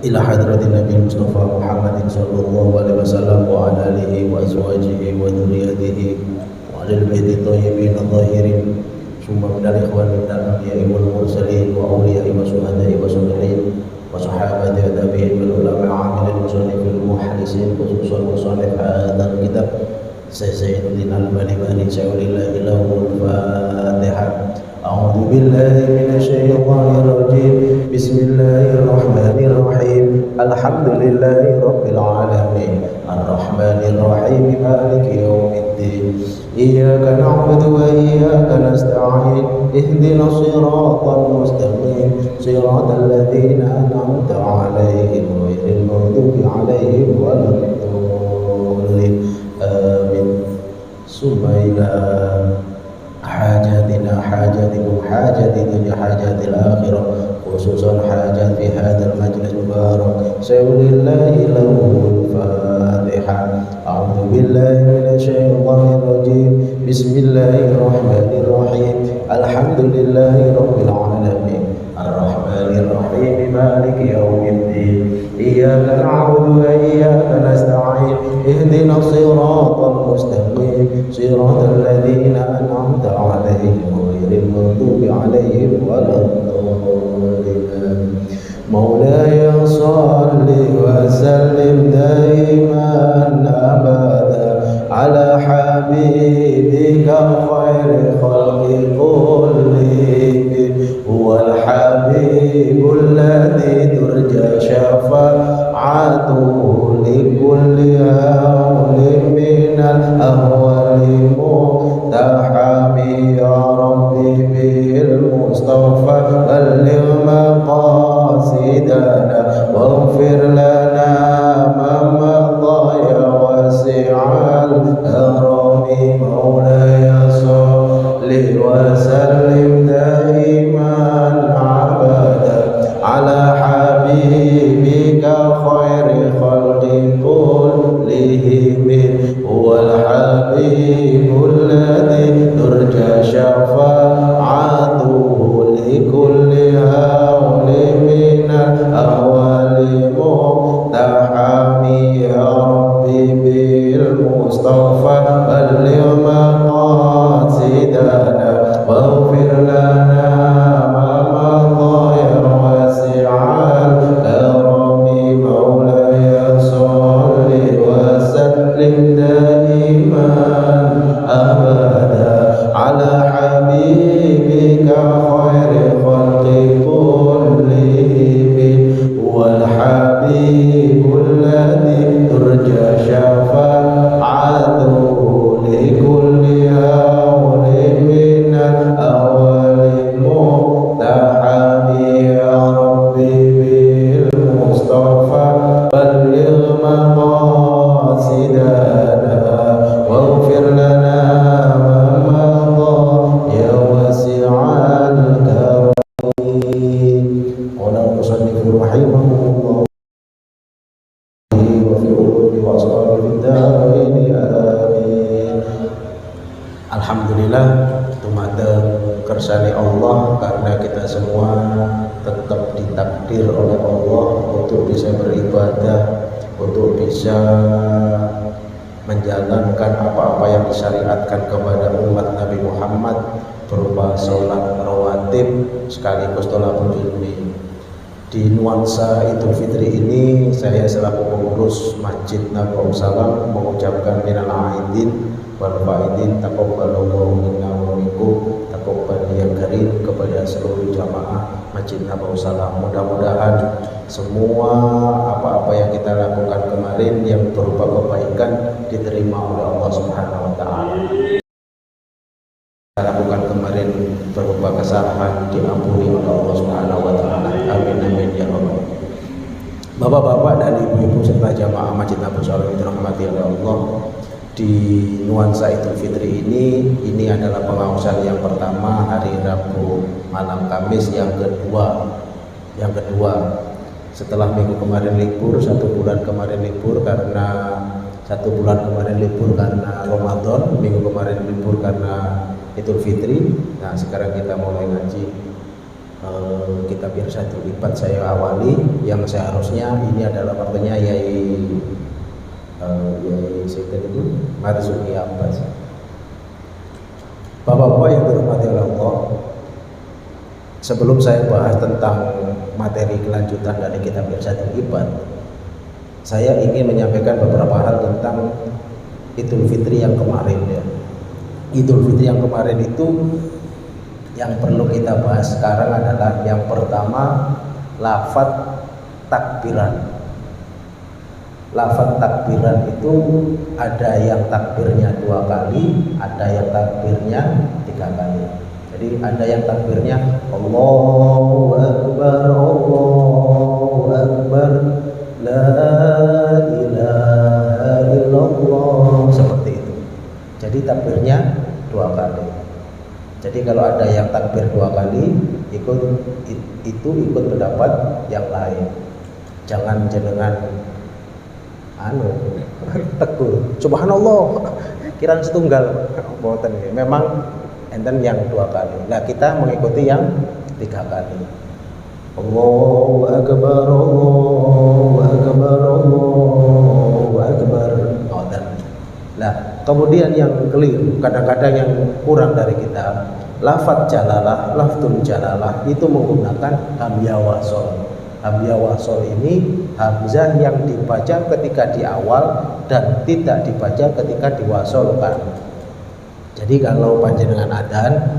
إلى حضرة النبي المصطفى محمد صلى الله عليه وسلم وعلى آله وأزواجه وذريته وعلى البيت الطيبين الطاهرين ثم من الإخوان من الأنبياء والمرسلين وأولياء وشهداء وصالحين وصحابة وتابعين والعلماء عاملين المصنف المحدثين خصوصا مصنف هذا الكتاب سيد الدين الباني سيولله له الفاتحة. أعوذ بالله من الشيطان الرجيم. بسم الله الرحمن الرحيم. الحمد لله رب العالمين الرحمن الرحيم مالك يوم الدين. إياك نعبد وإياك نستعين. اهدنا الصراط المستقيم صراط الذين أنعمت عليهم غير المغضوب عليهم ولا الضالين. آمين. ثم إلى حاجاتنا حاجاتكم حاجات الدنيا حاجات الآخرة خصوصا حاجات في هذا المجلس المبارك سيولله له الفاتحة. أعوذ بالله من الشيطان الرجيم. بسم الله الرحمن الرحيم. الحمد لله رب العالمين الرحمن الرحيم مالك يوم الدين. إياك نعبد وإياك نستعين. اهدنا الصراط المستقيم صراط الذين أنعمت عليهم غير المغضوب عليهم ولا الضالين. مولاي صل وسلم دائما أبدا على حبيبك خير خلق كلهم. هو الحبيب الذي ترجى شفاعته لكل هول من الأهوال مقتحم. يا ربي بالمصطفى بلغ مقاصدنا واغفر لنا ما مضى يا واسع الكرم. مولاي صل وسلم دائما أبدا على حبيبك خير خلق كلهم. هو الحبيب الذي ترجى شفاعته لكل هول من الأهوال مقتحم. يا ربي بالمصطفى بلغ مقاصدنا واغفر لنا ما مضى يا واسع الكرم. مولاي صل وسلم دائما أبدا على حبيبك خير خلق كلهم. هو الحبيب الذي ترجى شفاعته لكل هول من الأهوال مقتحم. يا ربي بالمصطفى بلغ مقاصدنا واغفر لنا ما مضى يا واسع الكرم. قال المصنف رحمه الله وفي علوم وأصحابه في الدارين آمين. Alhamdulillah tumadeng kersane Allah karena kita semua tetap ditakdir oleh Allah untuk bisa beribadah, untuk bisa menjalankan apa-apa yang disyariatkan kepada umat Nabi Muhammad berupa sholat rawatib sekaligus thalabul ilmi. Di nuansa Idul Fitri ini saya selaku pengurus Masjid Nabawi Salam mengucapkan minal aidin wal faidin taqabbalallahu minna wa minkum taqabbal ya karim kepada seluruh jamaah Masjid Nabawi Salam. Mudah-mudahan semua apa-apa yang kita lakukan kemarin yang berupa kebaikan diterima oleh Allah Subhanahu wa taala. Kita lakukan kemarin berupa kesalahan diampuni oleh Allah Subhanahu wa taala. Amin amin ya rabbal. Bapak-bapak dan ibu-ibu serta jamaah Masjid Nabawi Salam yang dirahmati oleh Allah, di nuansa Idul Fitri ini adalah pengausan yang pertama hari Rabu malam Kamis, yang kedua setelah minggu kemarin libur, 1 bulan kemarin libur karena 1 bulan kemarin libur karena Ramadan, minggu kemarin libur karena Idul Fitri. Nah sekarang kita mulai ngaji kitab Irsyadul Ibad saya awali, yang seharusnya ini adalah waktunya Yai Sayyid itu Marzuki Abbas. Bapak-bapak yang dirahmati oleh Allah, sebelum saya bahas tentang materi kelanjutan dari kitab Irsyadul Ibad, saya ingin menyampaikan beberapa hal tentang Idul Fitri yang kemarin ya. Idul Fitri yang kemarin itu yang perlu kita bahas sekarang adalah yang pertama, lafaz takbiran. Lafaz takbiran itu ada yang takbirnya 2 kali, ada yang takbirnya 3 kali. Jadi ada yang takbirnya Allahu Akbar, Allahu Akbar, La ilaha illallah, seperti itu. Jadi takbirnya 2 kali. Jadi kalau ada yang takbir 2 kali, ikut pendapat yang lain. Jangan jenengan tegur subhanallah kiraan setunggal mboten. Memang enten yang 2 kali. Nah, kita mengikuti yang 3 kali. Allahu Akbar, Allahu Akbar, Allahu Akbar. Nah, kemudian yang keliru, kadang-kadang yang kurang dari kita, lafaz jalalah, lafzul jalalah itu menggunakan hamzah wasol. Hamzah wasol ini hamzah yang dibaca ketika di awal dan tidak dibaca ketika diwasolkan. Jadi kalau panjenengan adzan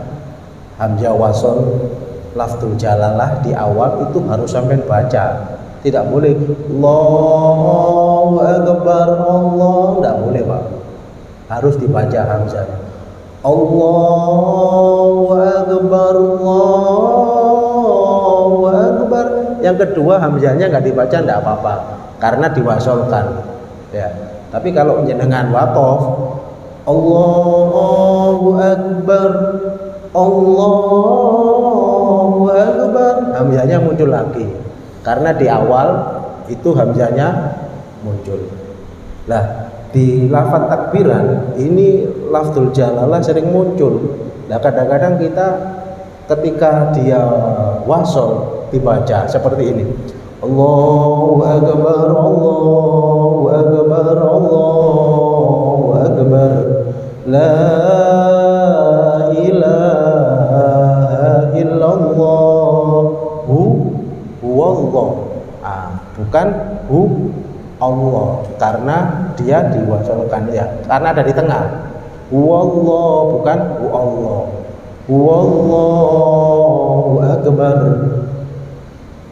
hamzah wasol lafzul jalalah di awal itu harus sampai baca. Tidak boleh Allahu Akbar, Allah, tidak boleh Pak. Harus dibaca hamzah. Allahu Akbar, Allahu Akbar. Yang kedua hamzahnya nggak dibaca, tidak apa-apa karena diwasolkan ya. Tapi kalau jenengan waqaf Allahu Akbar, Allahu Akbar, hamzahnya muncul lagi karena di awal itu hamzahnya muncul. Lah, di lafaz takbiran ini lafzul jalalah sering muncul. Nah, kadang-kadang kita ketika dia wasol dibaca seperti ini. Allahu Akbar, Allahu Akbar, Allahu Akbar, La ilaha illallah, huwallah. Bukan hu Allah, karena dia diwasolkan ya, karena ada di tengah. Huwallah, bukan hu Allah. Huwallahu akbar.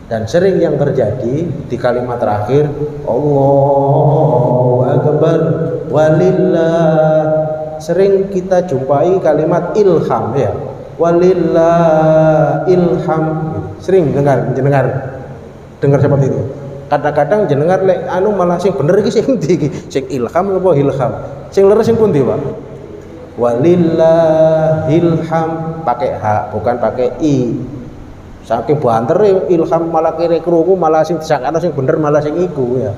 Dan sering yang terjadi di kalimat terakhir Allahu akbar walillah, sering kita jumpai kalimat ilham ya, walillah ilham. Sering dengar seperti itu. Kadang-kadang jenengan lek malah sing bener iki sing ndi iki? Sing ilham apa ilham? Sing leres sing pundi, Pak? Walillah ilham pakai h bukan pakai i. Saking banter ilham malah kira krungu malah sing disangkano sing bener malah sing iku ya.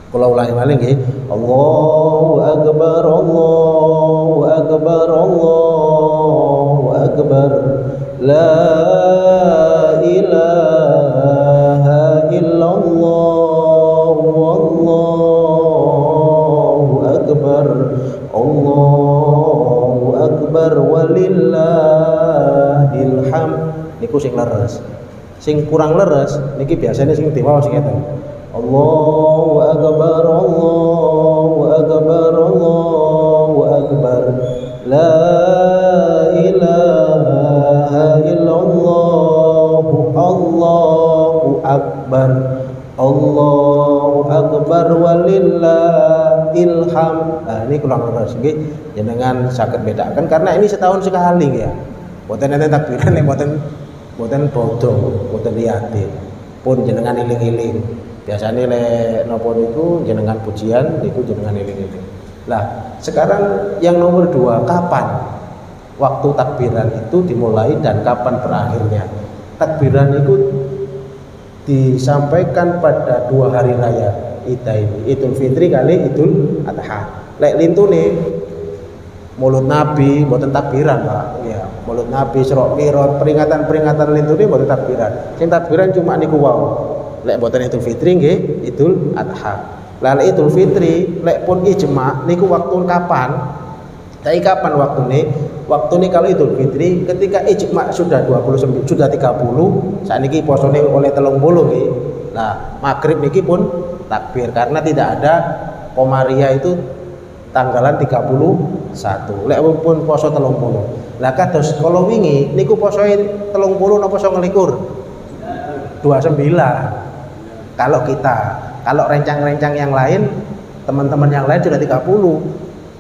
Kula ulangi malih nggih. Allahu akbar, Allahu akbar, Allahu akbar. La ilaha illallah, wallahu akbar, Allahu akbar walillahil hamd. Niku sing leres. Sing kurang leres niki biasanya sing diwaos ngeten. Allahu akbar, Allahu akbar, Allahu akbar. La ilaha illallah, Allahu akbar, Allahu akbar walillahil hamd. Nah, ini kurang leres nggih. Jenengan saged bedakan karena ini setahun sekali ya. Mboten enten takbiran nek mboten bodho, mboten liatin. Pun jenengan eling-eling. Biasanya lek napa niku jenengan pujian niku jenengan eling-eling. Lah, sekarang yang nomor 2, kapan waktu takbiran itu dimulai dan kapan berakhirnya? Takbiran itu disampaikan pada 2 hari raya Idul Fitri kali Idul Adha. Lek lintune Mulut Nabi mboten takbiran, Pak. Ya, mulut Nabi Isra Mi'raj, peringatan-peringatan lintune mboten takbiran. Sing takbiran cuma niku wau. Lek mboten Idul Fitri nggih Idul Adha. Lah lek Idul Fitri lek pun ijma niku waktu kapan? Tapi kapan waktune? Waktune kalau Idul Fitri ketika ijma sudah 29 sudah 30, sakniki posone oleh 30 nggih. Nah, maghrib niki pun takbir karena tidak ada Komariah itu tanggalan 31. Lek pun poso 30. Lah kados kala wingi niku posoe 30 napa 29? 29. Kalau kita, kalau rencang-rencang yang lain, teman-teman yang lain sudah 30.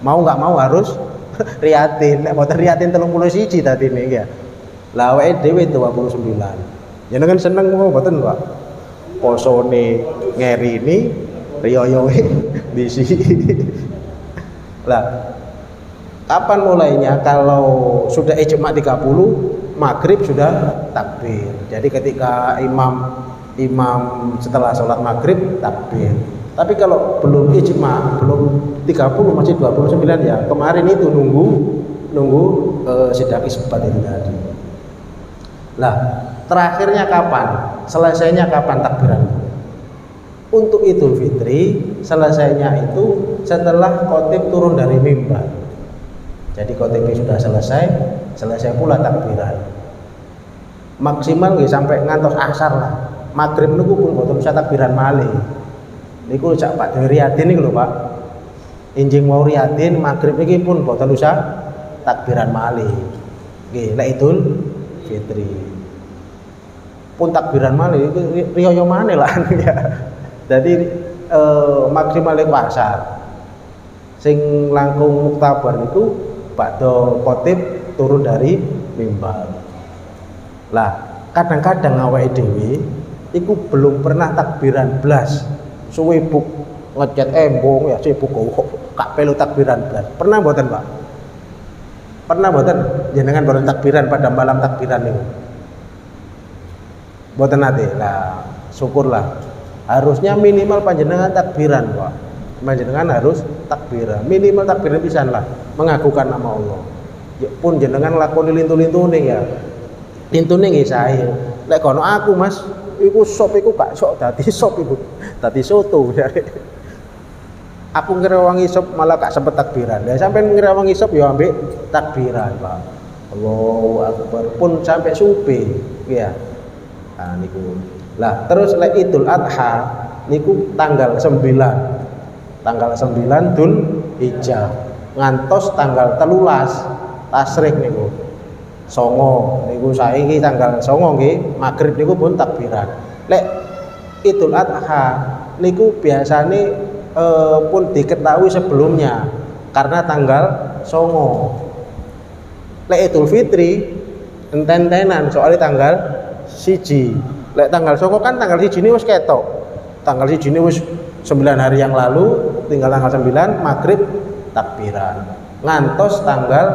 Mau nggak mau harus riatin. Lek mboten riatin 31 tadi nih ya. Lah awake dhewe 29. Jenengan seneng apa mboten, Pak? Posone ngerini riyoyoe disi. Lah, kapan mulainya? Kalau sudah ijma 30, maghrib sudah takbir. Jadi ketika imam setelah sholat maghrib takbir. Tapi kalau belum ijma, belum 30 masih 29 ya. Kemarin itu nunggu sidang isbat itu tadi. Lah, terakhirnya kapan? Selesainya kapan takbiran? Untuk Idul Fitri selesainya itu setelah khotib turun dari mimbar. Jadi khotibnya sudah selesai pula takbiran. Maksimal nggih sampai ngantos asar lah. Maghrib niku pun boten usah takbiran malih. Niku cak Pak Dewi Riyadin niku lho, Pak. Injing mau Riyadin maghrib niki pun boten usah takbiran malih. Nggih, lek Idul Fitri. Pun takbiran malih iku riyo maneh lah ya. Jadi maksimal pasar sing langkung muktabar niku bakdo khotib turun dari mimbar. Lah kadang-kadang awake dhewe iku belum pernah takbiran blas suwe buk ngecat embong ya sibuk kok gak perlu takbiran blas. Pernah mboten, Pak? Pernah mboten jenengan baru takbiran pada malam takbiran niku? Mboten nate. Lah syukurlah. Harusnya minimal panjenengan takbiran, Pak. Panjenengan harus takbiran. Minimal takbiran pisan lah, mengagukan nama Allah. Ya pun jenengan lakoni lintu-lintune ya. Lintune nggih sae. Lek kono aku, Mas, iku sop iku gak sok dadi sop iku. Dadi soto jare. Aku ngrewangi sop malah gak sempet takbiran. Lah sampean ngrewangi sop ya ambek takbiran, Pak. Allahu Akbar pun sampai supe, ya. Nah niku. Lah terus lek Idul Adha niku tanggal 9. Tanggal 9 Dzul Hijjah. Ngantos tanggal 13 Tasyrik niku. Songo niku saiki tanggal 9 nggih, maghrib niku pun takbiran. Lek Idul Adha niku biasane pun diketahui sebelumnya karena tanggal 9. Lek Idul Fitri enten-entenan soalnya tanggal 1. Lek tanggal 9 kan tanggal 1 ini wis ketok. Tanggal 1 ini wis 9 hari yang lalu, tinggal tanggal 9 maghrib takbiran. Ngantos tanggal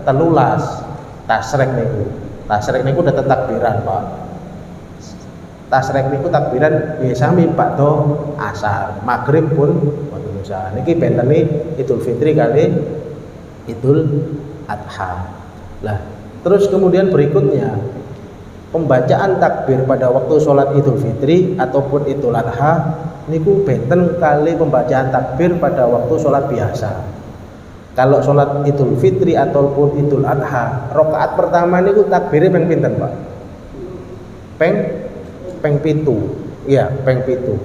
13 Tasyrik niku. Tasyrik niku udah takbiran, Pak. Tasyrik niku takbiran biasa Pak do asar. Maghrib pun boten usah. Niki bentene Idul Fitri kali Idul Adha. Lah, terus kemudian berikutnya pembacaan takbir pada waktu sholat Idul Fitri ataupun Idul Adha niku benten kali pembacaan takbir pada waktu sholat biasa. Kalau sholat Idul Fitri ataupun Idul Adha, rakaat pertama niku takbirnya peng pinten, Pak? Peng pitu. Iya, peng pitu.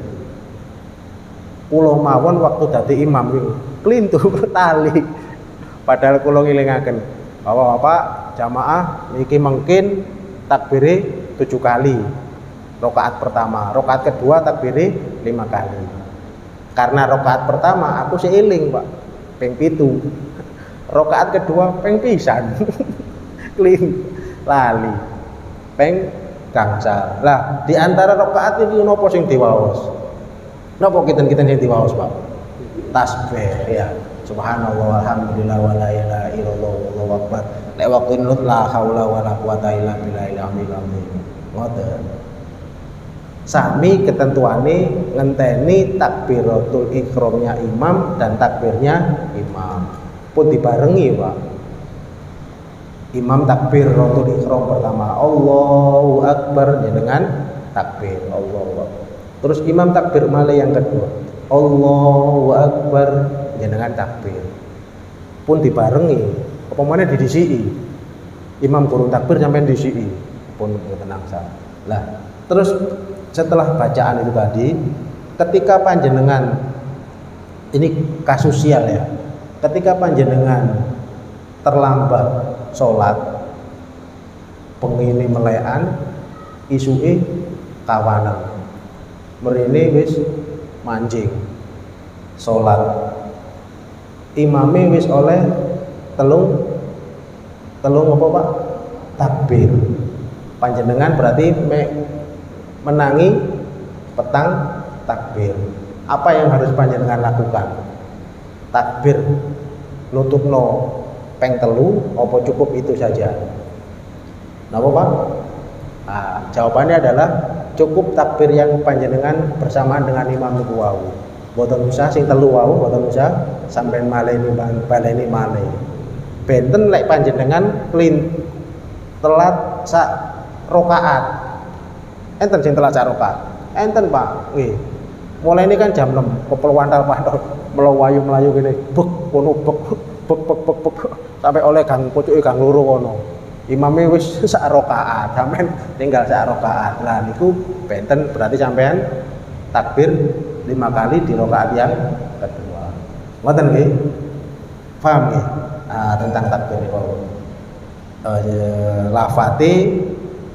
Kula mawon waktu dadi imam niku klintu tali. Padahal kula ngelingaken, Bapak-bapak jamaah niki mungkin takbiri 7 kali rakaat pertama, rakaat kedua takbiri 5 kali. Karena rakaat pertama aku seiling, Pak, ping 7. Rakaat kedua ping pisan. Klin lali. Ping gangsal. Lah, di antara rakaat iki napa sing diwaos? Napa kiten-kiten sing diwaos, Pak? Tasbih ya. Subhanallah walhamdulillah wala ilaha illallah wallahu akbar. Lek waktu nut la haula wala quwata illa billahil aliyil azim. Ngoten. Sami ketentuane ngenteni takbiratul ihramnya imam dan takbirnya imam. pun dibarengi Pak. Imam takbir rotul ihram pertama Allahu Akbar dengan takbir Allahu Akbar. Terus imam takbir malih yang kedua Allahu Akbar dengan takbir pun dibarengi apa mana didisiki imam guru takbir sampai disiki pun tenang sah. Lah terus setelah bacaan itu tadi ketika panjenengan ini kasusial ya, ketika panjenengan terlambat sholat pengini melekan isuke kawanan mrene wis manjing sholat imame wis oleh telung apa Pak takbir panjenengan berarti menangi petang takbir. Apa yang harus panjenengan lakukan? Takbir nutupno peng telu apa cukup itu saja? Napa Pak? Nah, jawabannya adalah cukup takbir yang panjenengan bersamaan dengan imam niku wau. Boten usah sing telu wau, boten usah sampean baleni malih. Benten lek panjenengan telat sak rakaat. Enten sing telat sak rakaat. Enten Pak, nggih. Mulai ini kan jam 6, kepel wantal-wantal melayu gini, bek kono bek sampai oleh gang pucuke gang loro kono. Imame wis sak rakaat, sampean tinggal sak rakaat. Lah niku benten berarti sampean takbir 5 kali di rakaat yang kedua. Ngoten nggih? Paham nggih? Tentang takbir niku. Lafate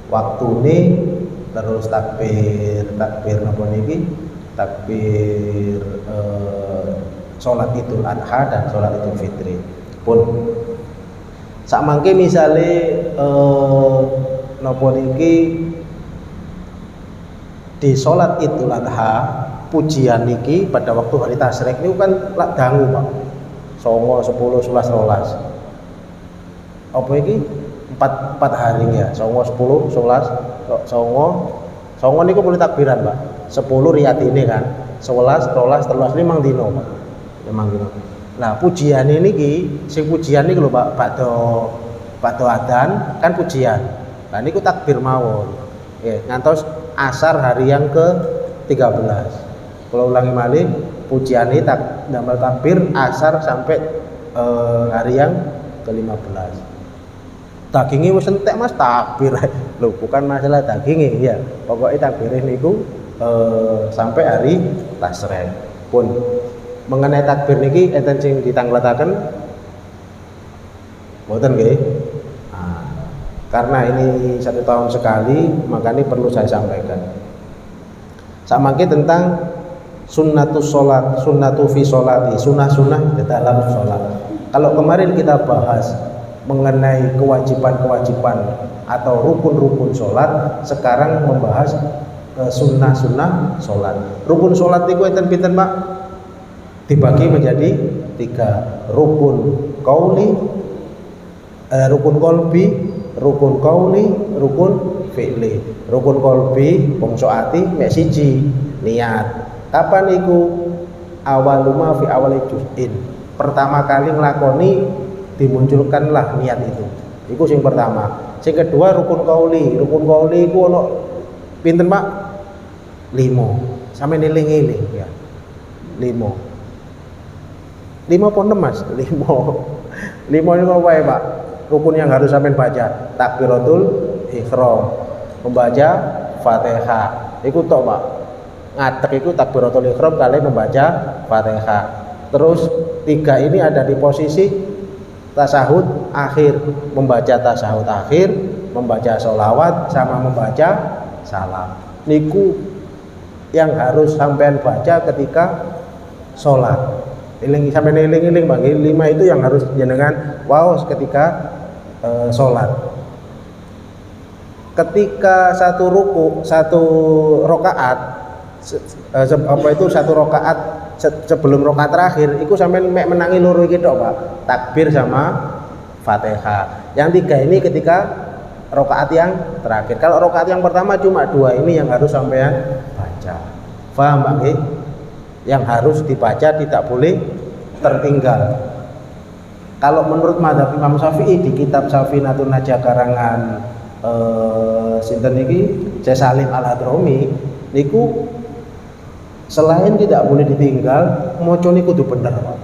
waktune terus takbir napa niki? Takbir sholat Idul Adha dan sholat Idul Fitri pun sakmangke misale napa niki di sholat Idul Adha pujian niki pada waktu hari tasyrik niku kan lak dangu Pak 9 10 11 12 apa iki 4 hari ya 9 10 11 9 niku boleh takbiran Pak 10 riyat ini kan 11 12 13 5 dino Pak 5 dino. Nah pujian ini ki sing pujian niki lho Pak bakdo adzan kan pujian. Nah niku takbir mawon. Nggih ngantos asar hari yang ke-13. Kalau ulangi malih pujian ini damel takbir asar sampai hari yang ke-15. Dagingnya wis entek Mas takbir. Loh bukan masalah dagingnya ya. Pokoknya takbir niku sampai hari tasyrik pun mengenai takbir niki enten sing ditangletaken mboten nggih. Karena ini 1 tahun sekali makanya perlu saya sampaikan samangke tentang sunnatus sholat sunnatu fi sholati sunnah-sunnah di dalam sholat. Kalau kemarin kita bahas mengenai kewajiban-kewajiban atau rukun-rukun sholat, sekarang membahas sunnah-sunnah sholat. Rukun sholat itu enten pinten Pak? Dibagi menjadi 3 rukun qauli, rukun qalbi, rukun qauli, rukun fi'li. Rukun qalbi bangsa ati mek siji niat. Kapan iku? Awaluma fi awali juz'in. Pertama kali nglakoni dimunculkanlah niat itu. Iku sing pertama. Sing kedua rukun qauli. Rukun qauli iku ono pinten Pak? 5 sampai niling-iling ya 5 apa 6 Mas? 5 ini apa ya Pak? Rukun yang harus sampai baca takbiratul ihram, membaca Fatihah iku tok Pak, ngadeg iku takbiratul ihram kali membaca Fatihah. Terus 3 ini ada di posisi tasahud akhir, membaca tasahud akhir, membaca sholawat sama membaca salam. Niku yang harus sampean baca ketika sholat. Sampai eling-eling bagi 5 itu yang harus jenengan ketika sholat. Ketika satu rakaat sebelum rakaat terakhir, itu sampai menangi loro iki tok Pak. Takbir sama Fatihah. Yang 3 ini ketika rakaat yang terakhir. Kalau rakaat yang pertama cuma 2 ini yang harus sampean baca. Paham Pak? Yang harus dibaca tidak boleh tertinggal. Kalau menurut mazhab Imam Syafi'i di kitab Safinatun Najah karangan sinten niki Syekh Salim Al-Hadrami niku selain tidak boleh ditinggal maca niku kudu bener Pak.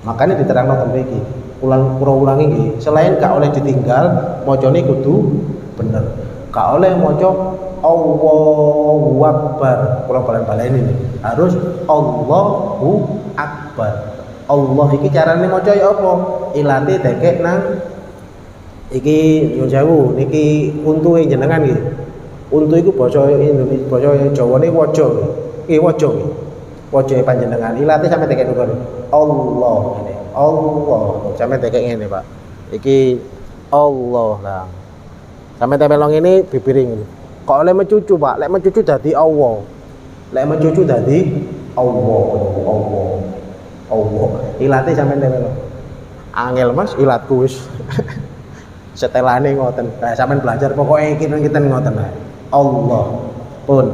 Makanya diterangno ten mriki. Ulangi nggih, selain gak oleh ditinggal macane kudu bener. Gak oleh maca Allahu Akbar. Kula balen-baleni ini. Harus Allahu Akbar. Allah iki carane maca ya apa? Ilate dekek nang iki nyun sewu niki untuke jenengan nggih. Untu iku basa Indonesia, basa Jawane waja. Nggih waja nggih. Wajahe panjenengan ilate sampe dekek nukur. Allah ngene. Allah sampe dekek ngene, Pak. Iki Allah lah. Sampe tempel ngene bibire ngene. Kok oleh mencucu, Pak? Lek mencucu dadi Allah. Lek mencucu dadi Allah. Allah. Ilate sampean tempel. Angel Mas, ilatku wis. Setelane ngoten. Nah, sampean belajar pokoke kinten ngoten ae. Allah. Pun.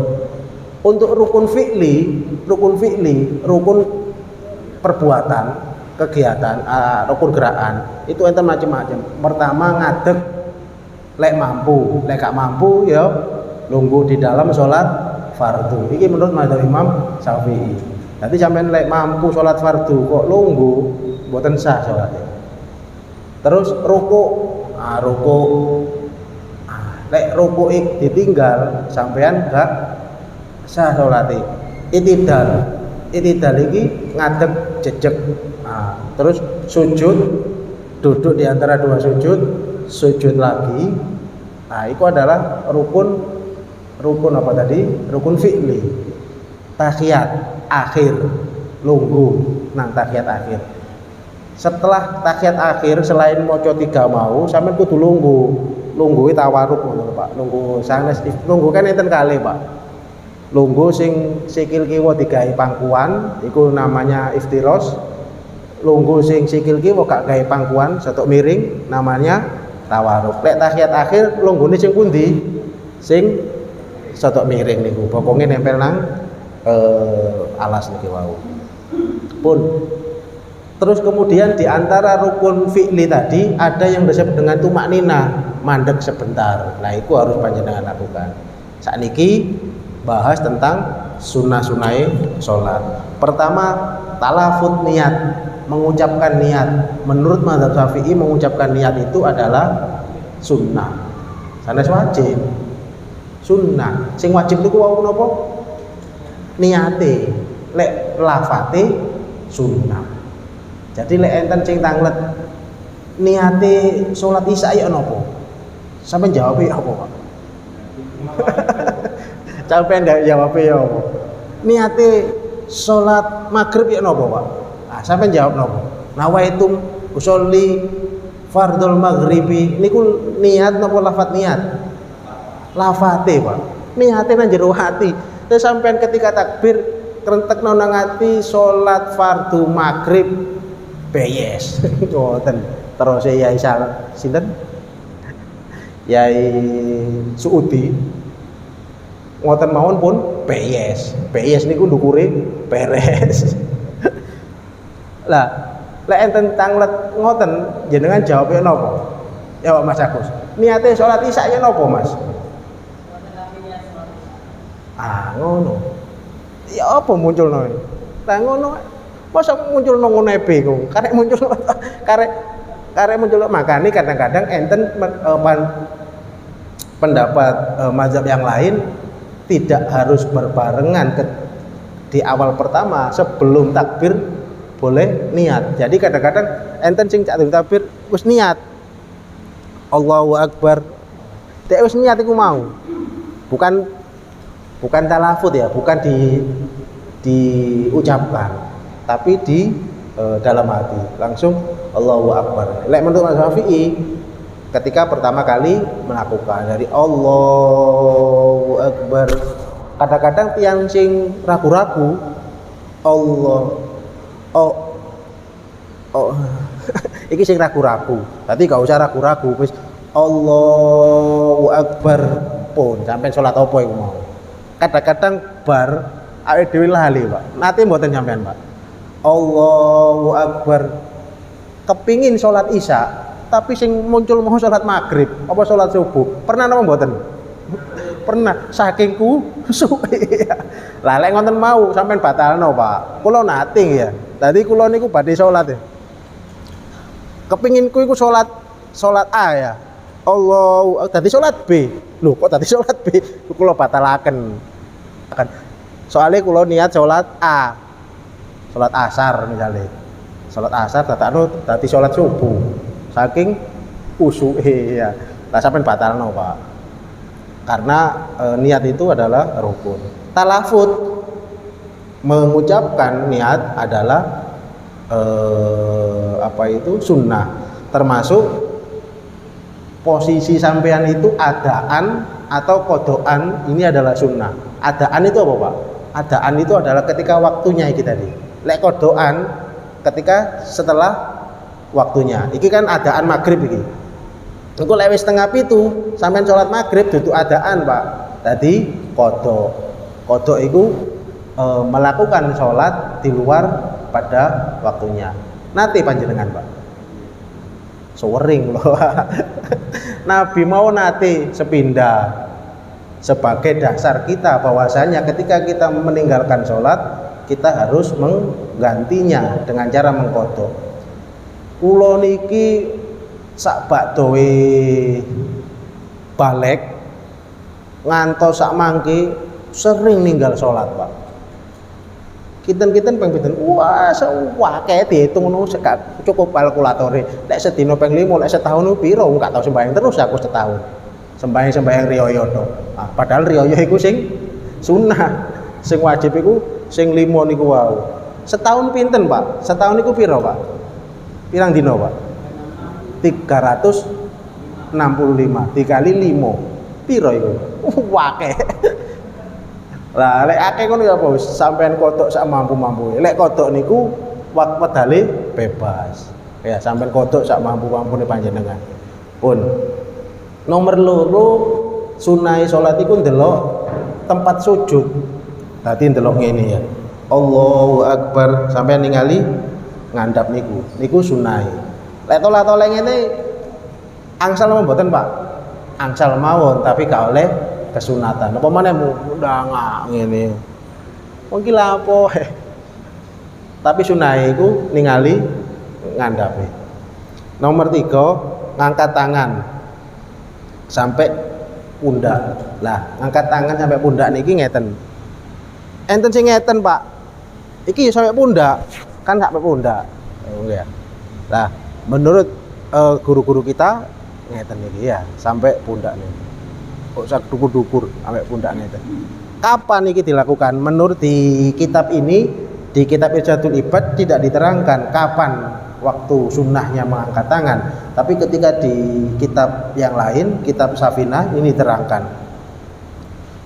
Untuk rukun fi'li, rukun perbuatan, kegiatan, rukun gerakan, itu enten macam-macam. Pertama ngadeg lek mampu, lek gak mampu ya lungguh di dalam sholat fardu. Iki menurut mazhab Imam Syafi'i. Nanti sampean lek mampu sholat fardu kok lungguh, mboten sah sholatnya. Terus ruku, lek ruku ditinggal sampean gak sah sholatnya. Itidal iki ngadeg jejeg. Terus sujud, duduk di antara dua sujud lagi. Nah, itu adalah rukun apa tadi? Rukun fi'li. Tahiyat akhir, lungguh nang tahiyat akhir. Setelah tahiyat akhir selain maca 3 mau, sampean kudu lungguh. Lungguhe tawaruk ngono, Pak. Lungguh sanes lungguh kan enten kalih, Pak. Lungguh sing sikil kiwa digawe pangkuan iku namanya iftiros. Lungguh sing sikil kiwa gak gawe pangkuan setok miring namanya tawaruk. Lek tahiyat akhir lunggune sing pundi? Sing setok miring niku. Bokonge nempel nang alas niki wau. Pun terus kemudian di antara rukun fi'li tadi ada yang disebut dengan tumak nina, mandek sebentar. Nah, itu harus panjenengan lakukan. Sakniki bahas tentang sunnah-sunnahe sholat. Pertama, talafut niat, mengucapkan niat. Menurut mazhab Syafi'i mengucapkan niat itu adalah sunnah. Sanes wajib. Sunnah. Sing wajib niku wau napa? Niate. Lek lafate sunnah. Jadi lek enten sing tanglet niate sholat isya ya napa? Sampe jawab ya apa, Pak? Sampai ndak jawab ya apa? Niate salat maghrib ya napa, Pak? Ah, sampai jawab napa? Nawaitum usolli fardhul maghribi niku niat napa lafat niat? Lafate, Pak. Niate nang jero ati. Terus sampean ketika takbir krentekno nang ati salat fardhu maghrib beyes. Ngoten. Terus Yai sinten? Yai Suudi ngoten mawon pun PS niku ndukure beres. Lah lek enten tanglet ngoten jenengan jawabnya napa? Ya Mas Agus. Niate salat isya ya napa, Mas? Ngono. Ya apa munculno? Lah ngono. Masa munculno ngono bingung. Karek muncul karek muncul makane kadang-kadang enten pendapat mazhab yang lain tidak harus berbarengan di awal pertama sebelum takbir boleh niat. Jadi kadang-kadang enten sing cak takbir wis niat Allahu Akbar. Dek wis niat iku mau. Bukan talafut ya, bukan diucapkan, tapi di dalam hati. Langsung Allahu Akbar. Lek menurut Mas Syafi'i ketika pertama kali melakukan dari Allahu Akbar. Kadang-kadang tiang sing ragu-ragu iki sing ragu-ragu. Tadi gak usah ragu-ragu wis Allahu Akbar pun sampai sholat apa iku mau. Kadang-kadang bar awake dhewe lali, Pak. Nate mboten sampean, Pak. Allahu Akbar. kepingin sholat isya tapi sing muncul mau sholat maghrib apa sholat subuh, pernah napa mboten? Pernah, saking kusuke. Lah lek ngoten mau sampean batalno Pak, kula nate ya, dadi kula niku badhe sholat ya, kepinginku iku sholat A ya, Allah, dadi sholat B, lho kok dadi sholat B, kula batalaken. Soalnya kula niat sholat A, sholat asar misalnya, sholat asar dadi sholat subuh, saking usuke ya, lah sampean batalno Pak, karena niat itu adalah rukun. Talafut mengucapkan niat adalah sunnah, termasuk posisi sampean itu adaan atau kodoan, ini adalah sunnah. Adaan itu apa Pak? Adaan itu adalah ketika waktunya iki tadi. Lek kodoan ketika setelah waktunya. Iki kan adaan maghrib iki. Engko lek wis setengah pitu sampean sholat maghrib duduk adaan Pak. Tadi kodok. Kodok itu melakukan sholat di luar pada waktunya. Nate panjenengan Pak. Sewering loh. Nabi mau nate sepindah sebagai dasar kita bahwasanya ketika kita meninggalkan sholat kita harus menggantinya dengan cara mengkodok. Kulo niki sak bakdoe balik ngantos sak mangke sering ninggal sholat Pak. Kinten-kinten ping pinten, wah sewake diitung ngono sekak cukup kalkulatore. Lek sedina ping 5, lek setahun piro enggak tau sembahyang terus aku setahun. Sembahyang riyoyo tok. Nah, padahal riyoyo iku sing sunnah. Sing wajib iku sing 5 niku wau. Setahun pinten Pak? Setahun niku piro Pak? Pirang dina Pak? 365 dikali 5. Piro iku? Wake. Lah lek akeh ngono ya apa wis sampean kodok sak mampu-mampu. Lek kodok niku wedale bebas. Ya sampean kodok sak mampu-mampune panjenengan. Pun nomor loro sunai salat iku ndelok tempat sujud. Dadi ndelok ngene ya. Allahu Akbar sampean ningali ngandhap niku. Niku sunai. Lek tolak-tolak ngene angsal mboten Pak. Angsal mawon tapi gak oleh kesunatan. Apa maneh mundang ngene. Wong ki lha apa? Tapi sunai iku ningali ngandhape. Nomor 3 ngangkat tangan sampai pundak. Lah, ngangkat tangan sampai pundak niki ngeten. Enten sing ngeten, Pak. Iki sampai pundak, kan sampai pundak. Oh ya. Lah, menurut guru-guru kita ngeten niki ya, sampai pundak niki. Kok sak dukur-dukur sampai pundak ngeten. Kapan iki dilakukan? Menurut di kitab ini, di kitab Irsyadul Ibad tidak diterangkan kapan waktu sunnahnya mengangkat tangan, tapi ketika di kitab yang lain, kitab Safinah ini terangkan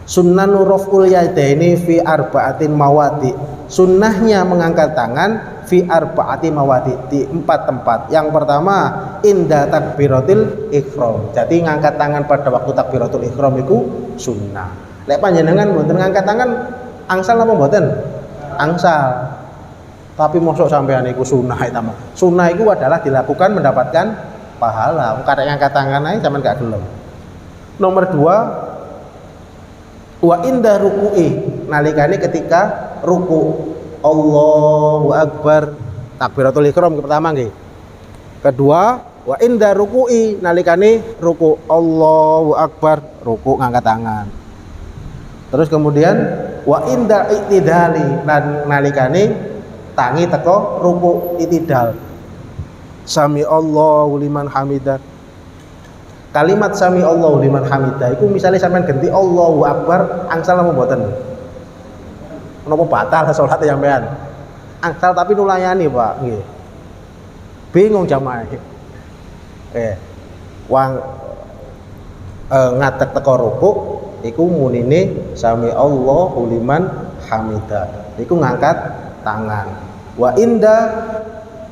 sunnanu raf'ul yadaini fi arba'atin mawadi, sunnahnya mengangkat tangan fi arba'ati mawadi, di 4 tempat. Yang pertama inda takbiratil ihram, jadi ngangkat tangan pada waktu takbiratul ihram itu sunnah. Lek panjenengan mboten ngangkat tangan angsal apa mboten? Angsal. Tapi mosok sampean iku sunah itu mah. Sunah itu adalah dilakukan mendapatkan pahala. Wong karek ngangkat tangan ae sampean gak gelem. Nomor 2 wa inda ruku'i, nalikane ketika ruku. Allahu Akbar, takbiratul ihram pertama nggih. Kedua wa inda ruku'i, nalikane ruku. Allahu Akbar, ruku ngangkat tangan. Terus kemudian wa inda i'tidali, dan nalikane tangi teko ruku itidal. Sami Allahu liman hamidah. Kalimat sami Allahu liman hamidah iku misalnya sampean ganti Allahu Akbar angsal apa mboten? Menapa batal salat sampean? Angsal tapi nulayani, Pak, nggih. Bingung jamaah. Wang ngadeg teko ruku iku munine sami Allahu liman hamidah. Iku ngangkat tangan. Wa inda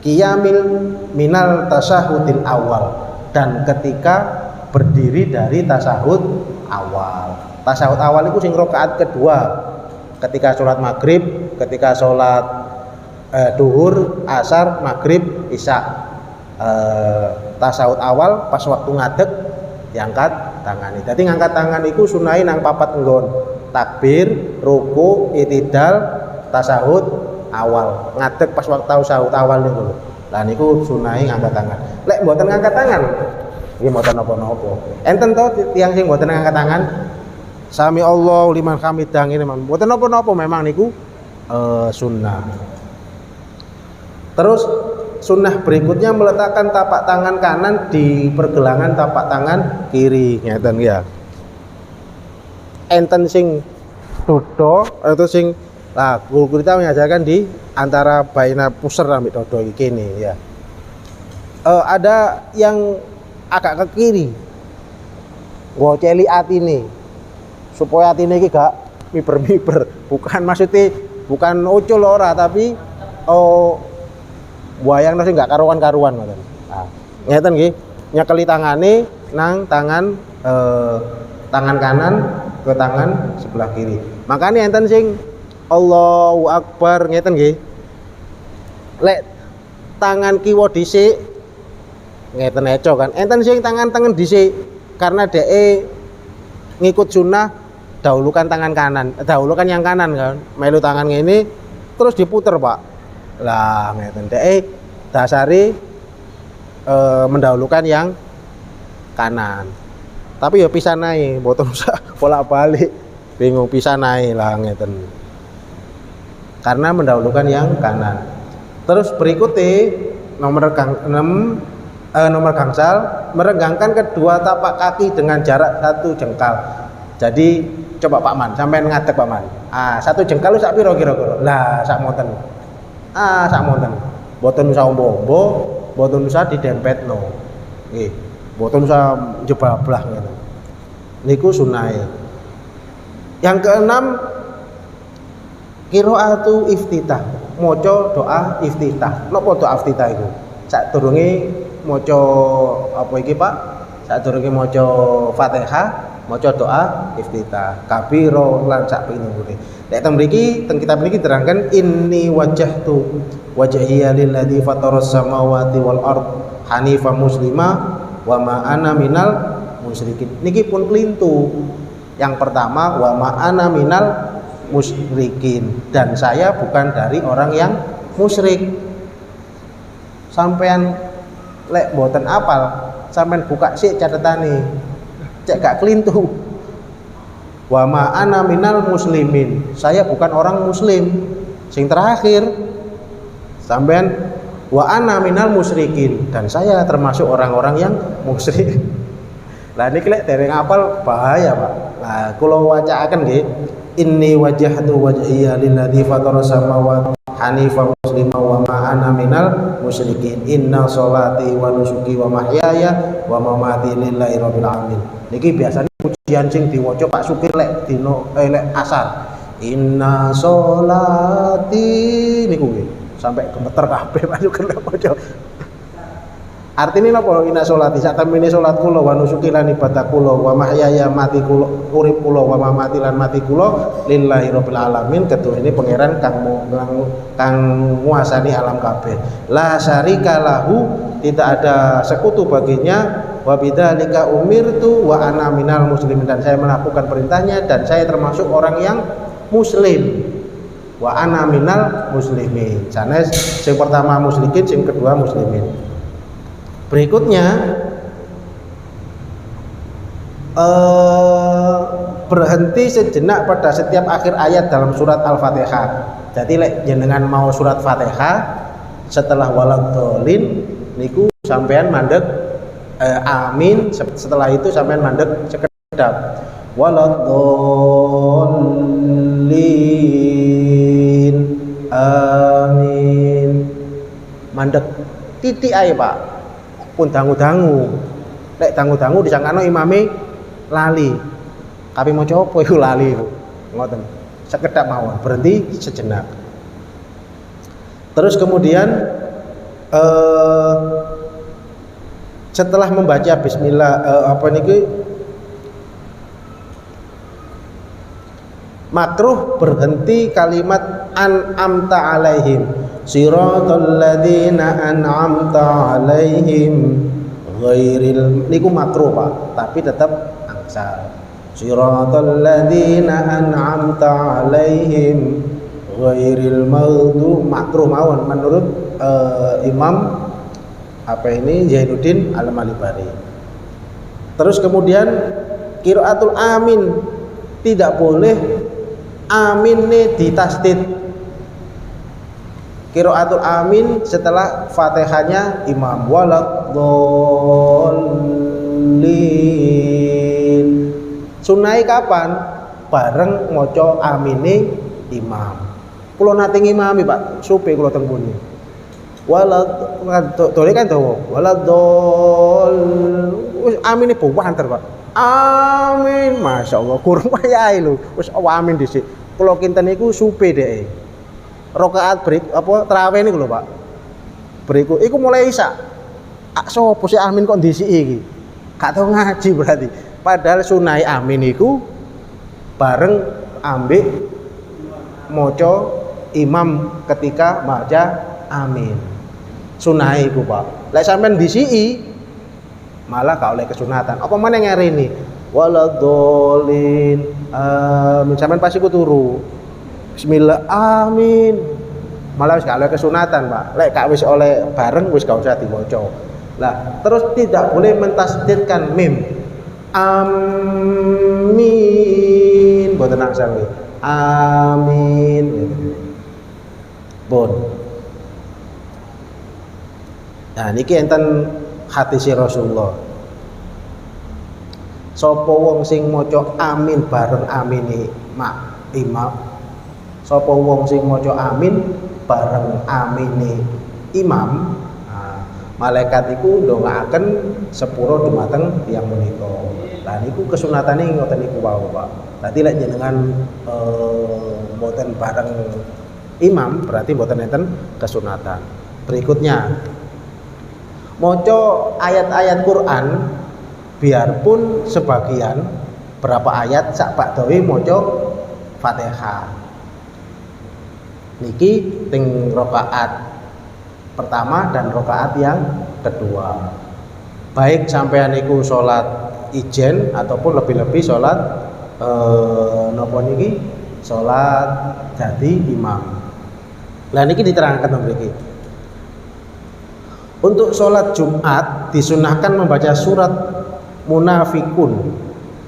qiyamil minal tasyahudil awal, dan ketika berdiri dari tasyahud awal. Tasyahud awal itu sing rakaat kedua, ketika sholat maghrib, ketika sholat duhur, asar, maghrib, isya. tasawuf awal pas waktu ngadeg diangkat tangan. Jadi ngangkat tangan iku sunahe nang papat nggon. Takbir, ruku, itidal, tasawuf awal. Ngadeg pas waktu tasawuf awal niku lho. Lah niku sunahe ngangkat tangan. Lek mboten ngangkat tangan nggih mboten napa-napa. Enten to tiyang sing mboten ngangkat tangan. Sami Allahu liman hamidah ngene mboten napa-napa memang niku sunnah. Terus sunnah berikutnya meletakkan tapak tangan kanan di pergelangan tapak tangan kiri, ngeten ya. Enten sing dodo atau sing guru kita mengajarkan di antara baina pusar sampai dodo iki kene ya. Ada yang agak ke kiri. Ngoceli atine supaya atine iki gak miber-miber. Bukan maksudnya bukan ucul ora tapi wayang sing gak karuan-karuan ngoten. Nah, ngeten nggih, nyekeli tangane nang tangan tangan kanan ke tangan sebelah kiri. Makanya enten sing Allahu Akbar ngeten nggih. Lek tangan kiwa dhisik ngeten eco kan. Enten sing tangan dhisik karena dhek ngikut sunnah dahulukan tangan kanan, dahulukan yang kanan kan. Melu tangan ngene terus diputer, Pak. Lah ngeten dhek dasari mendahulukan yang kanan. Tapi ya pisan ae, mboten usah bolak-balik. Bingung pisan ae lah ngeten. Karena mendahulukan yang kanan. Terus berikutnya nomor gangsal merenggangkan kedua tapak kaki dengan jarak 1 jengkal. Jadi coba Pak Man, sampean ngadeg Pak Man. 1 jengkal sak piro kira-kira? Lah sak monten. Sak monten. Mboten usah ombo-ombo, mboten usah didempetno. Nggih. Mboten usah jebablah ngono. Niku sunahe. Yang keenam qiraatu iftitah. Maca doa iftitah. Napa doa iftitah iku? Sadurunge maca apa iki, Pak? Sadurunge maca Fatihah, maca doa iftitah. Kabira lan sak pinunggune. Nek teng mriki, teng kitab mriki terangkan inni wajjahtu wajhiya lilladzi fataras samawati wal ard hanifan muslima wa ma ana minal musyrikin. Niki pun klintu. Yang pertama wa ma ana minal musyrikin, dan saya bukan dari orang yang musyrik. Sampean lek mboten apal, sampean buka sik catetane. Cek gak klintu. Wa ma ana minal muslimin. Saya bukan orang muslim. Sing terakhir sampean wa ana minal musyrikin, dan saya termasuk orang-orang yang musyrik. Lah niki lek dereng apal bahaya, Pak. Lah kula wacaaken nggih, inni wajjahtu wajhiya lilladzi fataras samawati hanifan muslima wa ma ana minal musyrikin. Inna sholati wa nusuki wa mahyaya wa mamati lillahi rabbil alamin. Niki biasanya pujian sing diwaca Pak Supir lek dino lek asar. Inna sholati niku nggih sampai gemeter kabeh Pak Supir lek waca. Artinya napa inna sholati sak temene salat kula wa nusuki lan ibadah kula wa mahyaya mati kula urip kula wa mamati lan mati kula lillahi rabbil alamin, ketua ini pangeran kang nguasani alam kabeh. La syarika lahu, tidak ada sekutu baginya. Wa bidzalika umirtu wa ana minal muslimin, dan saya melakukan perintahnya dan saya termasuk orang yang muslim. Wa ana minal muslimin. Sanes sing pertama musyrikin, sing kedua muslimin. Berikutnya berhenti sejenak pada setiap akhir ayat dalam surat Al-Fatihah. Jadi lek jenengan mau surat Fatihah setelah waladhdallin niku sampean mandeg amin, setelah itu sampean mandeg sekedap waladhdallin amin, mandeg titik ae Pak. Pun dangu-dangu, lek dangu-dangu disangkano imame lali, tapi mau coba itu lali ngoten, sekedap mawon, berhenti sejenak. Terus kemudian setelah membaca bismillah makruh berhenti kalimat an'amta alaihim, Siratal ladzina an'amta 'alaihim ghairil niku makruh Pak, tapi tetap angsal. Siratal ladzina an'amta 'alaihim ghairil maghdubi makruh mawon menurut Imam Zainuddin Al-Malibari. Terus kemudian qiraatul amin, tidak boleh amin nih ditasdid. Qiraatul amin setelah Fatihahnya imam waladhdallin. Sunai kapan? Bareng maca amine imam. Kula nate ngimami Pak, supe kula teng pundi. Dole kan dawa. Waladhdall. Wis amine buwanter Pak. Amin, masyaallah kurang wayahe lho. Wis amin dhisik. Kula kinten niku supe dhek. Rakaat break apa tarawih niku lho Pak. Beriku iku mulai isya. Sopo sih amin kok ndisiki iki? Gak tau ngaji berarti. Padahal sunai amin iku bareng ambek maca imam ketika maca amin. Sunai iku Pak. Lek sampean ndisiki malah gak oleh kesunatan. Apa meneh ngerini? Waladhdallin. Sampean pasti ku turu. Bismillah amin. Malah wis gak oleh kesunatan Pak. Lek gak wis oleh bareng wis gak usah diwaca. Lah, terus tidak boleh mentasdidkan mim. Amin. Mboten angsal nggih. Amin. Bon. Nah, niki enten hadis Rasulullah. Sapa wong sing maca amin bareng amine imam. Sapa wong sing maca amin bareng amine imam, malaikat iku ndongaaken sepuro dumateng tiyang menika. Lah niku kesunatane ngoten niku wau Pak. Dadi lek jenengan mboten bareng imam berarti mboten enten kesunatan. Berikutnya maca ayat-ayat Quran biarpun sebagian berapa ayat sak bakdawi maca Fatihah. Niki ting rakaat pertama dan rakaat yang kedua. Baik sampean niku salat ijen ataupun lebih-lebih salat napa niki salat dadi imam. Lah niki diterangkan mriki. Untuk sholat Jumat disunahkan membaca surat Munafikun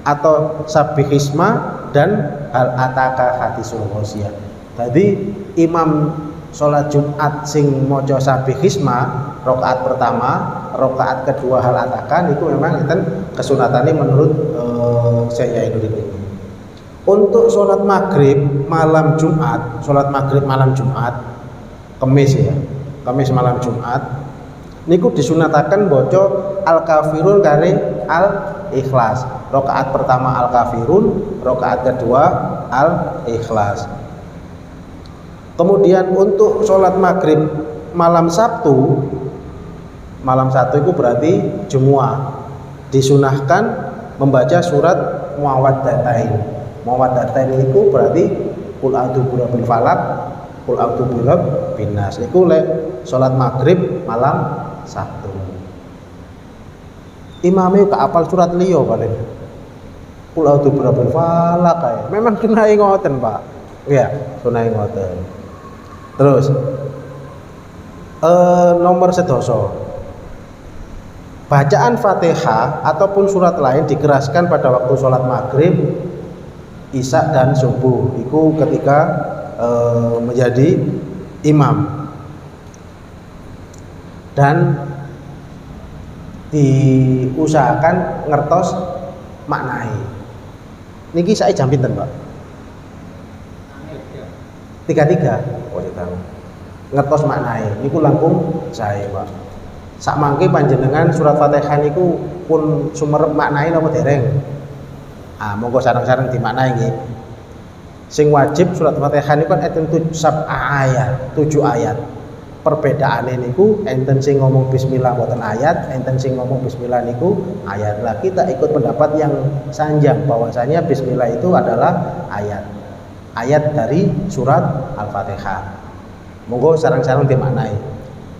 atau Sabihisma dan Hal Ataka Hadisul Ghasyiyah. Jadi imam sholat Jumat sing maca Sabihisma rakaat pertama, rakaat kedua Hal Ataka niku memang enten kesunatane menurut saya ini. Untuk sholat maghrib malam Jumat, sholat maghrib malam Jumat, Kamis ya, Kamis malam Jumat niku disunataken baca Al-Kafirun kare Al-Ikhlas. Rakaat pertama Al-Kafirun, rakaat kedua Al-Ikhlas. Kemudian untuk sholat maghrib malam Sabtu itu berarti Jumu'ah, disunahkan membaca surat Muawwaddatain. Muawwaddatain itu berarti Qul a'udzu birabbil falaq, Qul a'udzu birabbin nas. Niku lek sholat maghrib malam Sabtu. Imame gak apal surat liya paling. Qul a'udzu birabbil falaq kae. Memang sunai ngoten, Pak. Iya, sunai ngoten. Terus nomor sedoso. Bacaan Fatihah ataupun surat lain dikeraskan pada waktu sholat maghrib, isya dan subuh. Itu ketika menjadi imam. Dan diusahakan ngertos maknai. Niki saya jam pinten, Pak? 33. Oh, tahu. Ngertos maknai. Niku langkung saya, Pak. Sak mangke panjenengan surat Fatihah niku pun sumerep maknai napa dereng? Monggo sareng-sareng dimaknai nggih. Sing wajib surat Fatihah niku kan enten 7 ayat. Perbedaannya niku enten sing ngomong bismillah mboten ayat, enten sing ngomong bismillah niku ayat. Lah kita ikut pendapat yang sanjang bahwasanya bismillah itu adalah ayat. Ayat dari surat Al-Fatihah. Monggo sarang-sarang dimaknai.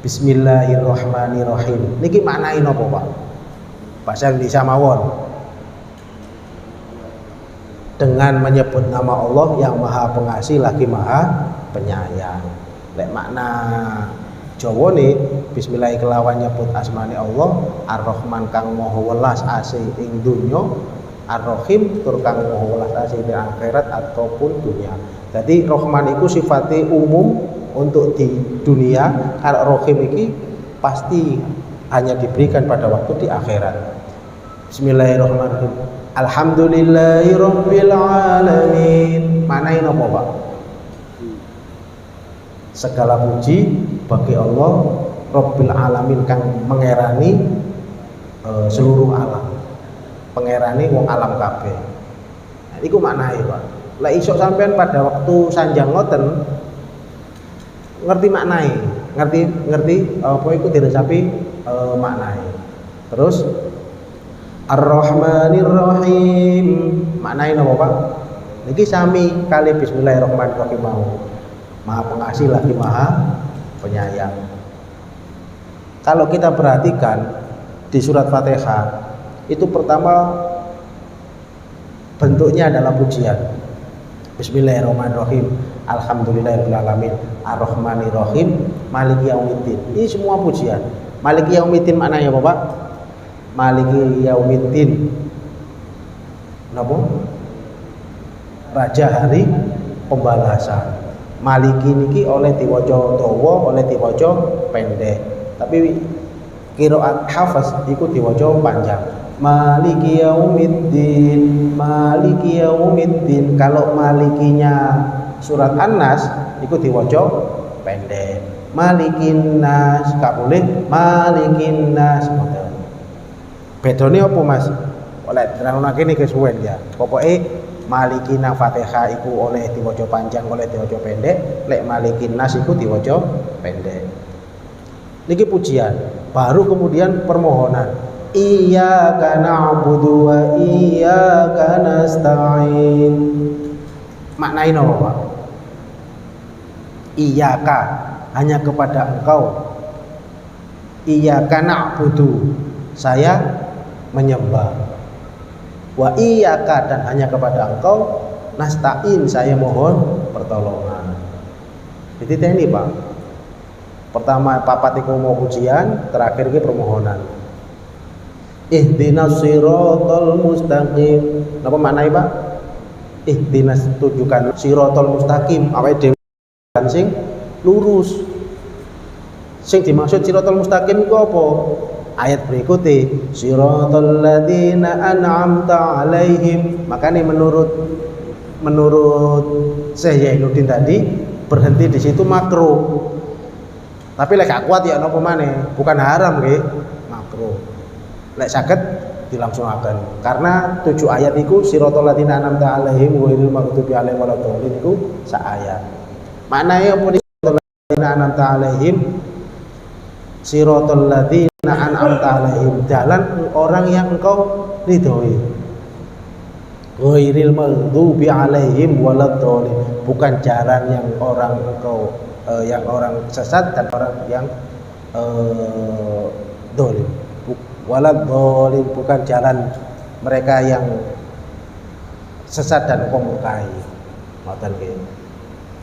Bismillahirrahmanirrahim. Niki maknai napa, Pak? Bahasa Indonesia mawon. Dengan menyebut nama Allah yang Maha Pengasih lagi Maha Penyayang. Lek makna Jawa nih, bismillah kelawan nyebut asmane Allah, Ar-Rahman kang Maha Welas asih ing dunya, Ar-Rahim tur kang Maha Welas asih ing akhirat ataupun dunia. Jadi Rahman itu sifatnya umum untuk di dunia, kalau Rahim ini pasti hanya diberikan pada waktu di akhirat. Bismillahirrahmanirrahim. Alhamdulillahirabbil alamin. Manain apa, Pak? Segala puji bagi Allah Rabbil alamin kang mengerani seluruh alam. Pengerani wong alam kabeh. Nah, iku maknae, Pak. Lah isok sampean pada waktu sanjang ngoten ngerti maknai, ngerti apa iku diresapi maknai. Terus Ar-Rahmanir-Rahim maknai napa, Pak? Niki sami kali bismillahirrahmanirrahim mau. Maha Pengasih lagi Maha Penyayang. Kalau kita perhatikan di surat Fatihah itu pertama bentuknya adalah pujian. Bismillahirrahmanirrahim. Alhamdulillahirabbil alamin. Ar-Rahmanirrahim. Maliki yaumiddin. Ini semua pujian. Maliki yaumiddin maknanya apa, Pak? Maliki yaumiddin. Napa? Raja hari pembalasan. Maliki niki oleh diwaca dawa, oleh diwaca pendek. Tapi qiraat Hafs iku diwaca panjang. Maliki yaumiddin, Maliki yaumiddin. Kalau malikinya surat An-Nas itu diwaca pendek. Malikin nas, gak boleh Malikin nas. Bedane apa, Mas? Oleh terangake niki kesuwen ya. Pokoke Malikina Fatihah iku oleh diwaca panjang, oleh diwaca pendek. Lek Malikin nas iku diwaca pendek. Niki pujian, baru kemudian permohonan. Iyyaka na'budu wa iyyaka nasta'in. Maknain apa, Pak? Iyyaka, hanya kepada Engkau. Iyyaka na'budu, saya menyembah. Wa iyyaka, dan hanya kepada Engkau. Nasta'in, saya mohon pertolongan. Jadi ini, Pak. Pertama papat iku mau pujian, terakhir iki permohonan. Ihdinas siratal mustaqim. Napa maknane, Pak? Ihdinas, tunjukkan siratal mustaqim, awake dhewe sing lurus. Sing dimaksud siratal mustaqim iku apa? Ayat berikutnya, siratal ladzina an'amta 'alaihim. Makanya menurut Syekh Zainuddin tadi berhenti di situ makruh. Tapi lek gak kuat ya napa maneh, bukan haram nggih, makruh. Lek saged dilangsungaken. Karena 7 ayat iku siratal ladzina an'amta 'alaihim ghairil maghdubi 'alaihim waladdallin iku sak ayat. Maknane apa siratal ladzina an'amta 'alaihim? Siratal ladzina an'amta 'alaihim, jalan orang yang engkau ridhoi. Ghairil maghdubi 'alaihim waladdallin, bukan jalan yang orang engkau yang orang sesat dan orang yang dolim. Waladdallin, bukan jalan mereka yang sesat dan engkau murkai. Ngoten nggih.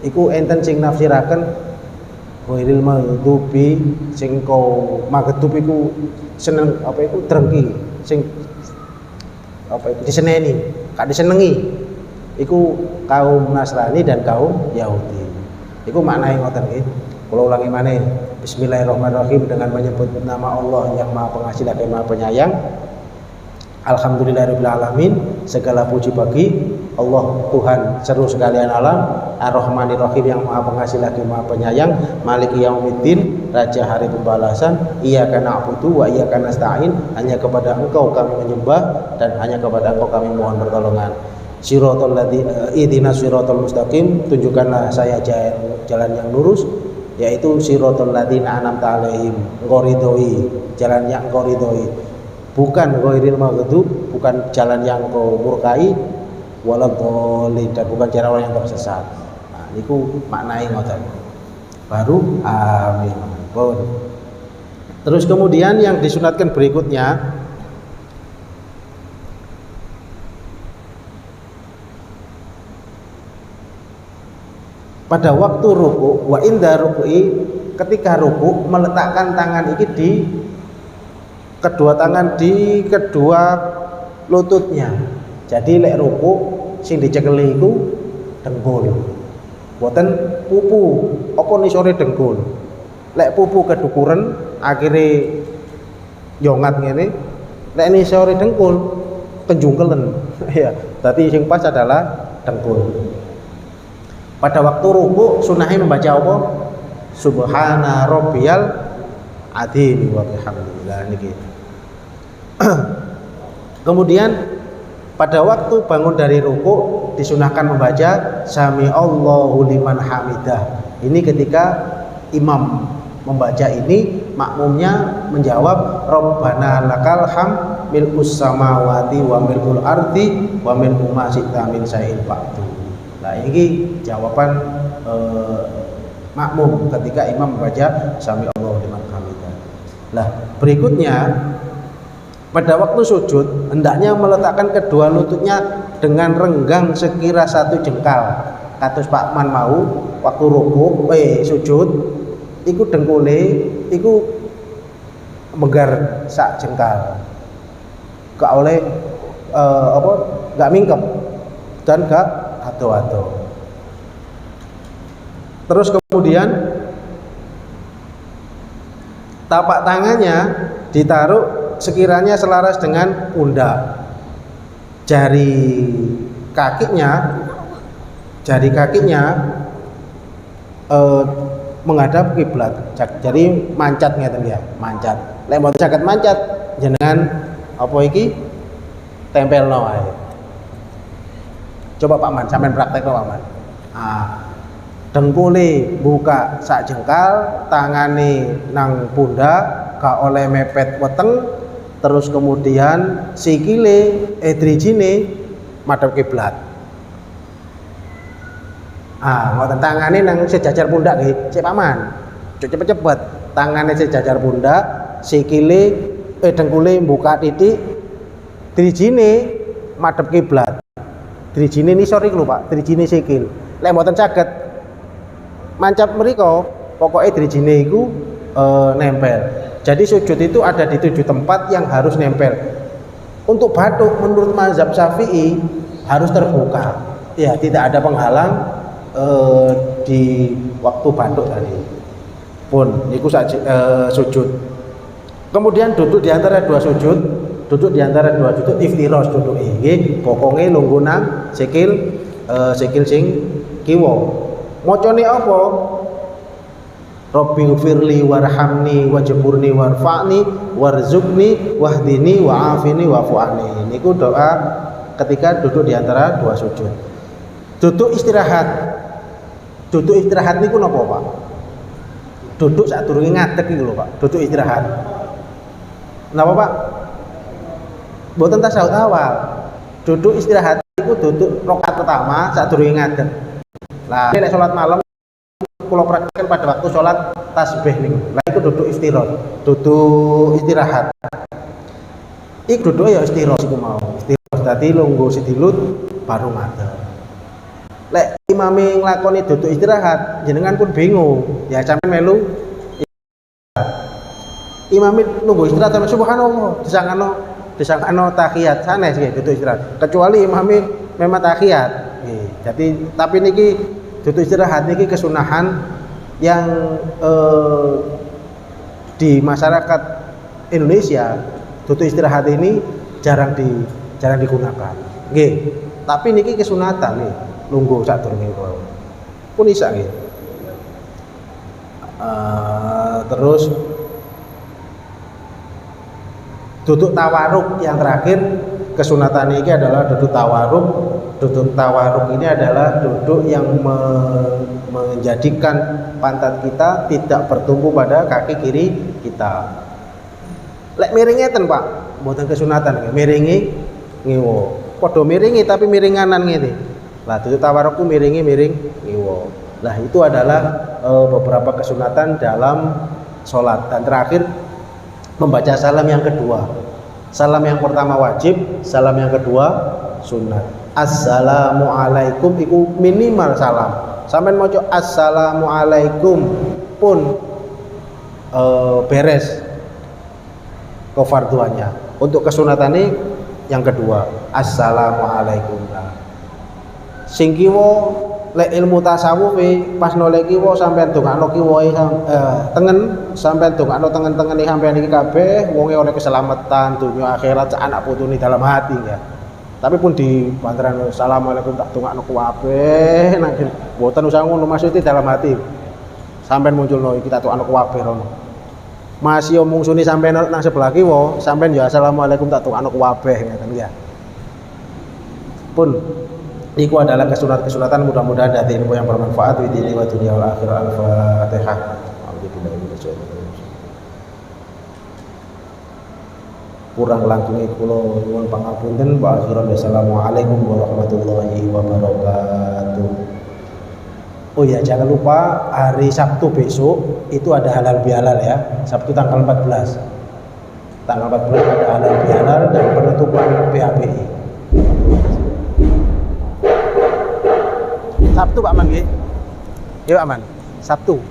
Iku enten sing nafsiraken ghairil maghdubi, sing engkau maghdub iku seneng apa iku drengki, sing apa iku diseneni, gak disenengi. Iku kaum Nasrani dan kaum Yahudi. Iku maknane ngoten nggih. Kula ulangi maneh. Bismillahirrahmanirrahim, dengan menyebut nama Allah yang Maha Pengasih lagi Maha Penyayang. Alhamdulillahirabbil alamin, segala puji bagi Allah Tuhan seluruh sekalian alam. Ar-Rahmanir-Rahim, yang Maha Pengasih lagi Maha Penyayang. Maliki yaumiddin, Raja hari pembalasan. Iyyaka na'budu wa iyyaka nasta'in, hanya kepada Engkau kami menyembah dan hanya kepada Engkau kami mohon pertolongan. Siratal ladzina ihdinas siratal mustaqim, tunjukkanlah saya jalan yang lurus, yaitu siratal ladzina an'amta 'alaihim, engkau ridhoi, jalan yang engkau ridhoi, bukan ghairil maghdub, bukan jalan yang engkau murkai, waladdallin, dan bukan jalan orang yang tersesat. Nah, niku maknai ngoten. baru amin. Terus kemudian yang disunatkan berikutnya, pada waktu ruku, wa inda ruku'i, ketika ruku meletakkan tangan ini di kedua tangan di kedua lututnya. Jadi lek ruku sing dicekeli iku dengkul, boten pupu apa nisore dengkul. Lek pupu kedukuren akhirnya yongat ngene, lek nisore dengkul kenjungkelen. Ya, berarti sing pas adalah dengkul. Pada waktu ruku sunahnya membaca apa? Subhana rabbiyal adzim wa bihamdillah niki. Kemudian pada waktu bangun dari ruku disunahkan membaca Sami Allahu liman hamidah. Ini ketika imam membaca ini, makmumnya menjawab Rabbana lakal hamd mil'us samawati wa mil'ul ardi wa mil'u ma syi'ta min syai'in ba'du. Nah, ini jawaban makmum ketika imam membaca Sami Allahu liman hamidah. Nah, berikutnya pada waktu sujud hendaknya meletakkan kedua lututnya dengan renggang sekira 1 jengkal. Kados Pak Man mau waktu ruku sujud iku dengkule iku megar sak jengkal. Gak oleh gak mingkep dan gak ado-ado. Terus kemudian tapak tangannya ditaruh sekiranya selaras dengan pundak. Jari kakinya menghadap kiblat. Jadi mancat ngeten ya, mancat. Lek mboten saged mancat jenengan apa iki tempelno ae. Coba Pak Man, sampean praktekno Pak Man. Dengkule buka sak jengkal, tangane nang pundak, gak oleh mepet weteng, terus kemudian sikile drijine madhep kiblat. Ngoten tangane nang sejajar pundak nggih, Cek Paman. Cepet-cepet, tangane sejajar pundak, sikile dengkule buka titik, drijine madhep kiblat. Drijine nisor iku lho Pak, drijine sikil. Lek mboten saged mancap mriko, pokoke drijine iku nempel. Jadi sujud itu ada di 7 tempat yang harus nempel. Untuk batuk menurut mazhab Syafi'i harus terbuka. Ya, tidak ada penghalang di waktu batuk tadi. Pun niku sujud. Kemudian duduk di antara dua sujud, iftirash duduk nggih, bokonge lungguh nang sikil sing kiwa. Macane apa? Rabbi ghfirli warhamni wajburni warfa'ni warzuqni wahdini wa'afini wa'fu'ani. Niku doa ketika duduk di antara dua sujud. Duduk istirahat. Duduk istirahat niku napa, Pak? Duduk sadurunge ngadeg iki lho, Pak. Duduk istirahat. Napa, Pak? Mboten tasawuf awal. Duduk istirahat niku duduk rakaat pertama sadurunge ngadeg. Lah nek salat malam kula praktekkan pada waktu sholat tasbih nih. Lah itu duduk istirahat. Iku duduk ya istirahat iku mau. Istirahat dadi lungguh sedilut baru ngadeg. Lek imame nglakoni duduk istirahat, jenengan pun bingung. Ya sampean melu imame nunggu istirahat sampe subhanallah, disangkano tahiyat sanes nggih duduk istirahat. Kecuali imame memang tahiyat. Nggih. Jadi tapi niki duduk istirahat ini kesunahan yang di masyarakat Indonesia. Duduk istirahat ini jarang digunakan. Nggih. Tapi niki kesunatan nih, lungguh sadurunge pun isa nggih. Terus duduk tawaruk yang terakhir, kesunatan ini adalah duduk tawaruk. Duduk tawaruk ini adalah duduk yang menjadikan pantat kita tidak bertumpu pada kaki kiri kita. Lek miring ngeten Pak, mboten kesunatan, miringi ngiwo. Padha miringi tapi miring kanan ngene. Lah duduk tawaruk ku miringi miring ngiwo. Nah, itu adalah beberapa kesunatan dalam sholat. Dan terakhir membaca salam yang kedua. Salam yang pertama wajib, salam yang kedua sunat. Assalamualaikum iku minimal salam. Sampai mau assalamualaikum pun beres kefarduannya. Untuk kesunatan ini yang kedua, assalamualaikum. Sing kiwa lek ilmu tasawuf pas noleh kiwa sampean dongakno kiwa tengen, sampean dongakno tengen-tengene sampean iki kabeh wonge oleh keselamatan dunia akhirat anak putune dalam hati ya. Tapi pun di bantaran assalamualaikum tak dongakno kabeh nang mboten usah ngono, maksudnya dalam hati. Sampean munculno iki tak dongakno kabeh rono. Masih mungsuni sampean nang sebelah kiwa, sampean ya assalamualaikum tak dongakno kabeh ngeten ya. Pun iku adalah kesunatan, mudah-mudahan dari ilmu yang bermanfaat di dini wa dunia wal akhirah. Al-Fatihah. Kurang langkungnya kula nyuwun pangapunten. Wa akhiran wassalamualaikum warahmatullahi wabarakatuh. Oh ya, jangan lupa hari Sabtu besok itu ada halal bihalal ya. Sabtu tanggal 14. Tanggal 14 ada halal bihalal dan penutupan PHBI. Sabtu Pak Man nggih. Ya Pak Man. Sabtu.